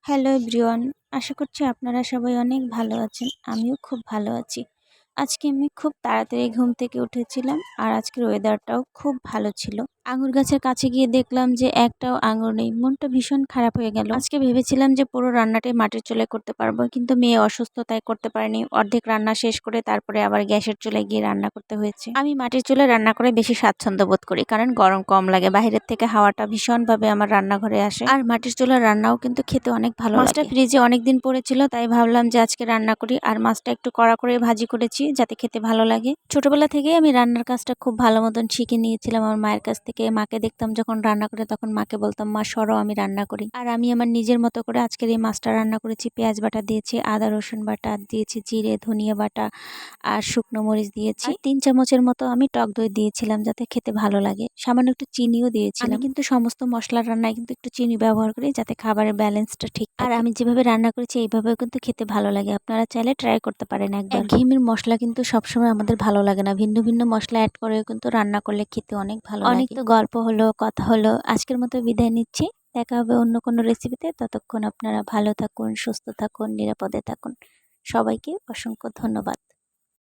Hello everyone, আশা করছি আপনারা সবাই অনেক ভালো আছেন। আমিও খুব ভালো আছি। আজকে আমি খুব তাড়াতাড়ি ঘুম থেকে উঠেছিলাম আর আজকের ওয়েদারটাও খুব ভালো ছিল। আঙুর গাছের কাছে গিয়ে দেখলাম যে একটাও আঙুর নেই। মনটা ভীষণ খারাপ হয়ে গেল। আজকে ভেবেছিলাম যে পুরো রান্নাটাই মাটির চুলায় করতে পারবো, কিন্তু মেয়ে অসুস্থ তাই করতে পারিনি। অর্ধেক রান্না শেষ করে তারপরে আবার গ্যাসের চুলায় গিয়ে রান্না করতে হয়েছে। আমি মাটির চুলায় রান্না করে বেশি স্বাচ্ছন্দ্য বোধ করি, কারণ গরম কম লাগে। বাইরের থেকে হাওয়াটা ভীষণভাবে আমার রান্নাঘরে আসে। আর মাটির চুলার রান্নাও কিন্তু খেতে অনেক ভালো লাগে। মাছটা ফ্রিজে অনেকদিন পড়েছিল, তাই ভাবলাম যে আজকে রান্না করি। আর মাছটা একটু কড়া করে ভাজি করেছি যাতে খেতে ভালো লাগে। ছোটবেলা থেকেই আমি রান্নার কাজটা খুব ভালো মতন শিখে নিয়েছিলাম আমার মায়ের কাছ থেকে। মাকে দেখতাম যখন রান্না করে, তখন মাকে বলতাম, মা সরো আমি রান্না করি। আর আমি আমার নিজের মতো করে আজকের এই মাছটা রান্না করেছি। পেঁয়াজ বাটা দিয়েছি, আদা রসুন বাটা দিয়েছি, জিরে ধনিয়া বাটা আর শুকনো মরিচ দিয়েছি। 3 চামচের মতো আমি টক দই দিয়েছিলাম যাতে খেতে ভালো লাগে। সামান্য একটু চিনিও দিয়েছিলাম। আমি কিন্তু সমস্ত মশলার রান্নায় কিন্তু একটু চিনি ব্যবহার করি যাতে খাবারের ব্যালেন্সটা ঠিক থাকে। আর আমি যেভাবে রান্না করেছি এইভাবেও কিন্তু খেতে ভালো লাগে। আপনারা চাইলে ট্রাই করতে পারেন একবার। একঘেয়েমির মশলা কিন্তু সবসময় আমাদের ভালো লাগে না। ভিন্ন ভিন্ন মশলা অ্যাড করেও কিন্তু রান্না করলে খেতে অনেক ভালো লাগে। অনেক তো গল্প হলো, কথা হলো। আজকের মতো বিদায় নিচ্ছি। দেখা হবে অন্য কোনো রেসিপিতে। ততক্ষণ আপনারা ভালো থাকুন, সুস্থ থাকুন, নিরাপদে থাকুন। সবাইকে অসংখ্য ধন্যবাদ।